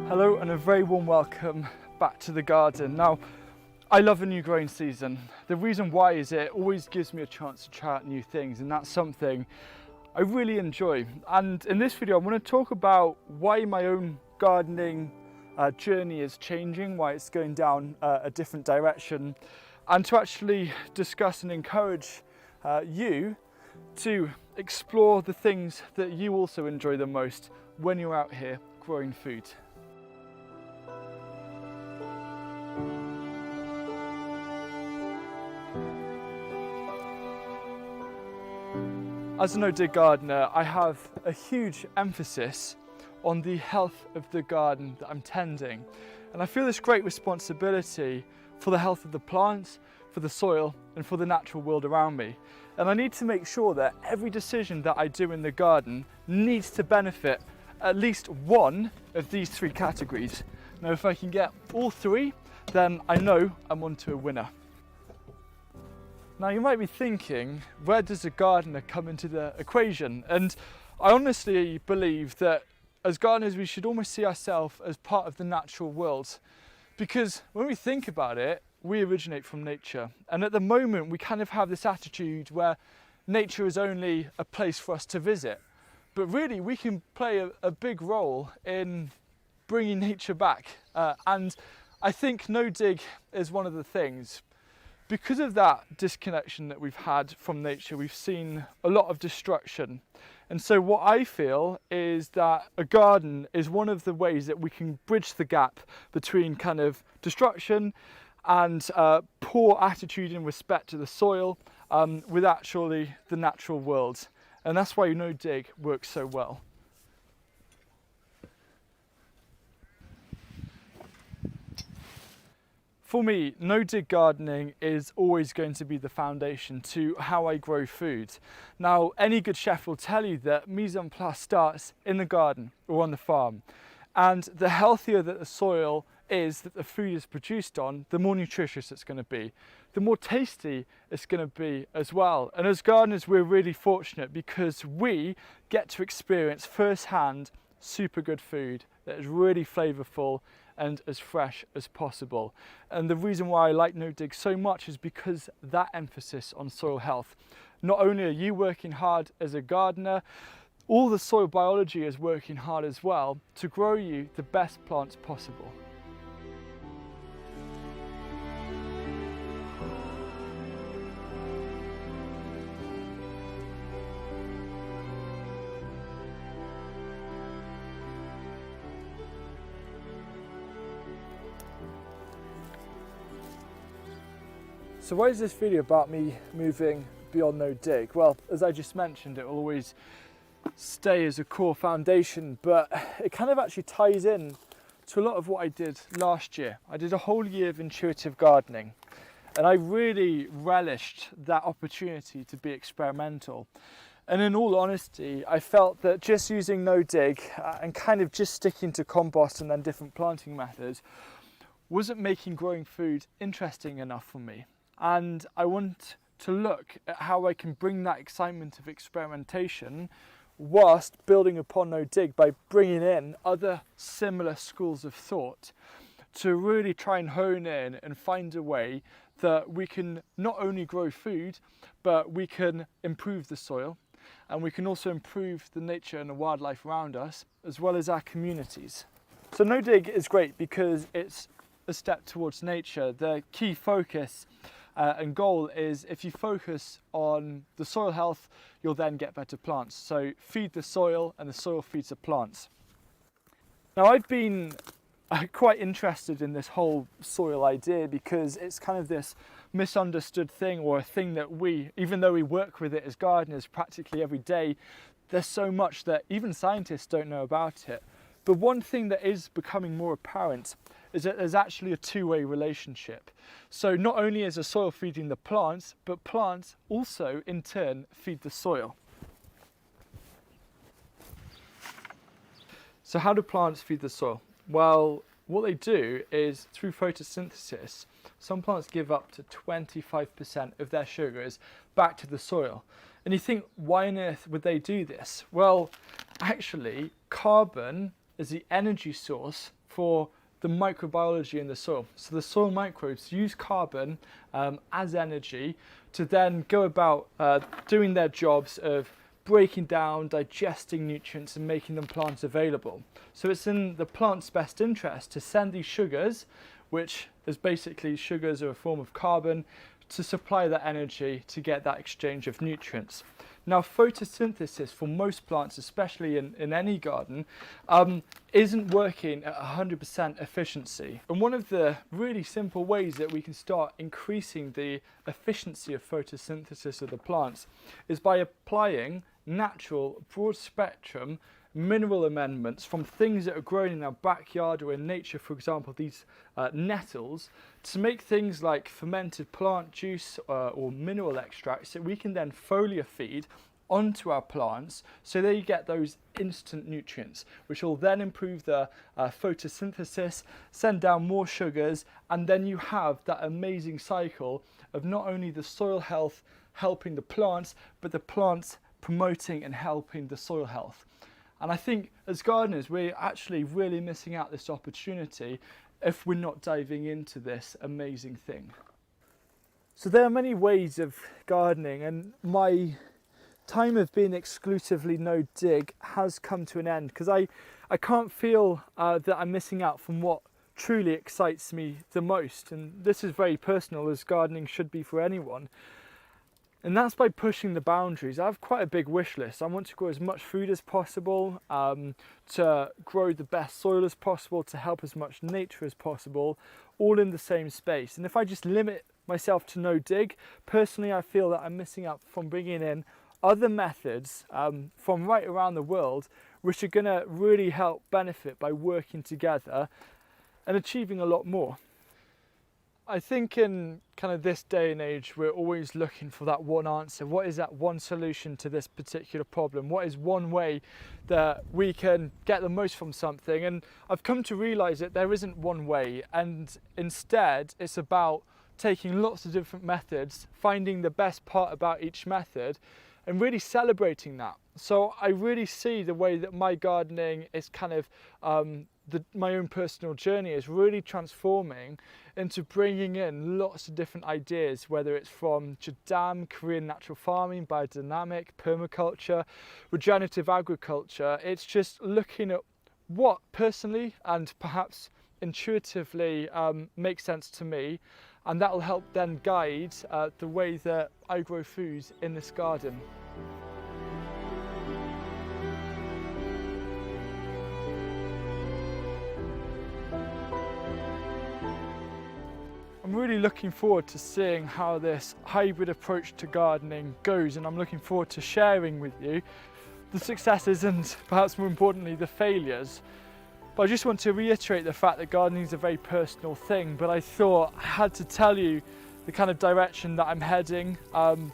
Hello and a very warm welcome back to the garden. Now, I love a new growing season. The reason why is it always gives me a chance to try out new things, and that's something I really enjoy. And in this video, I want to talk about why my own gardening journey is changing, why it's going down a different direction, and to actually discuss and encourage you to explore the things that you also enjoy the most when you're out here growing food. As a no-dig gardener, I have a huge emphasis on the health of the garden that I'm tending. And I feel this great responsibility for the health of the plants, for the soil, and for the natural world around me. And I need to make sure that every decision that I do in the garden needs to benefit at least one of these three categories. Now, if I can get all three, then I know I'm onto a winner. Now you might be thinking, where does a gardener come into the equation? And I honestly believe that as gardeners we should almost see ourselves as part of the natural world, because when we think about it, we originate from nature, and at the moment we kind of have this attitude where nature is only a place for us to visit, but really we can play a big role in bringing nature back, and I think no-dig is one of the things. Because of that disconnection that we've had from nature, we've seen a lot of destruction. And so what I feel is that a garden is one of the ways that we can bridge the gap between kind of destruction and poor attitude in respect to the soil with actually the natural world. And that's why no-dig works so well. For me, no-dig gardening is always going to be the foundation to how I grow food. Now, any good chef will tell you that mise en place starts in the garden or on the farm. And the healthier that the soil is that the food is produced on, the more nutritious it's going to be. The more tasty it's going to be as well. And as gardeners, we're really fortunate because we get to experience firsthand super good food that is really flavorful and as fresh as possible. And the reason why I like no-dig so much is because that emphasis on soil health. Not only are you working hard as a gardener, all the soil biology is working hard as well to grow you the best plants possible. So why is this video about me moving beyond no-dig? Well, as I just mentioned, it will always stay as a core foundation, but it kind of actually ties in to a lot of what I did last year. I did a whole year of intuitive gardening, and I really relished that opportunity to be experimental. And in all honesty, I felt that just using no-dig and kind of just sticking to compost and then different planting methods wasn't making growing food interesting enough for me. And I want to look at how I can bring that excitement of experimentation whilst building upon no-dig by bringing in other similar schools of thought to really try and hone in and find a way that we can not only grow food, but we can improve the soil, and we can also improve the nature and the wildlife around us, as well as our communities. So no-dig is great because it's a step towards nature. The key focus and goal is if you focus on the soil health, you'll then get better plants. So feed the soil and the soil feeds the plants. Now I've been quite interested in this whole soil idea because it's kind of this misunderstood thing, or a thing that we, even though we work with it as gardeners practically every day, there's so much that even scientists don't know about it. But one thing that is becoming more apparent is that there's actually a two-way relationship. So not only is the soil feeding the plants, but plants also in turn feed the soil. So how do plants feed the soil? Well, what they do is through photosynthesis, some plants give up to 25% of their sugars back to the soil. And you think, why on earth would they do this? Well, actually, carbon is the energy source for the microbiology in the soil. So the soil microbes use carbon as energy to then go about doing their jobs of breaking down, digesting nutrients and making them plants available. So it's in the plant's best interest to send these sugars, which is basically sugars are a form of carbon, to supply that energy to get that exchange of nutrients. Now, photosynthesis for most plants, especially in any garden, isn't working at 100% efficiency. And one of the really simple ways that we can start increasing the efficiency of photosynthesis of the plants is by applying natural, broad spectrum mineral amendments from things that are grown in our backyard or in nature, for example these nettles, to make things like fermented plant juice or mineral extracts that we can then foliar feed onto our plants, so that you get those instant nutrients, which will then improve the photosynthesis, send down more sugars, and then you have that amazing cycle of not only the soil health helping the plants, but the plants promoting and helping the soil health. And I think as gardeners, we're actually really missing out this opportunity if we're not diving into this amazing thing. So there are many ways of gardening, and my time of being exclusively no dig has come to an end, because I can't feel that I'm missing out from what truly excites me the most. And this is very personal, as gardening should be for anyone. And that's by pushing the boundaries. I have quite a big wish list. I want to grow as much food as possible, to grow the best soil as possible, to help as much nature as possible, all in the same space. And if I just limit myself to no dig, personally I feel that I'm missing out from bringing in other methods from right around the world, which are going to really help benefit by working together and achieving a lot more. I think in kind of this day and age, we're always looking for that one answer. What is that one solution to this particular problem? What is one way that we can get the most from something? And I've come to realize that there isn't one way, and instead it's about taking lots of different methods, finding the best part about each method, and really celebrating that. So I really see the way that my gardening is kind of my own personal journey is really transforming into bringing in lots of different ideas, whether it's from Jadam, Korean natural farming, biodynamic, permaculture, regenerative agriculture. It's just looking at what personally and perhaps intuitively makes sense to me, and that will help then guide the way that I grow foods in this garden. I'm really looking forward to seeing how this hybrid approach to gardening goes, and I'm looking forward to sharing with you the successes and perhaps more importantly the failures. But I just want to reiterate the fact that gardening is a very personal thing, but I thought I had to tell you the kind of direction that I'm heading,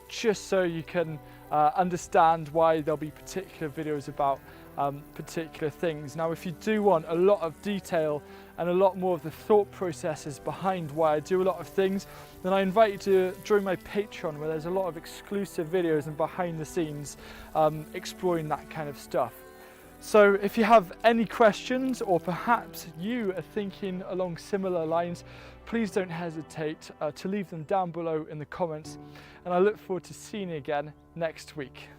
just so you can understand why there'll be particular videos about particular things. Now, if you do want a lot of detail and a lot more of the thought processes behind why I do a lot of things, then I invite you to join my Patreon, where there's a lot of exclusive videos and behind the scenes exploring that kind of stuff. So if you have any questions, or perhaps you are thinking along similar lines, please don't hesitate to leave them down below in the comments, and I look forward to seeing you again next week.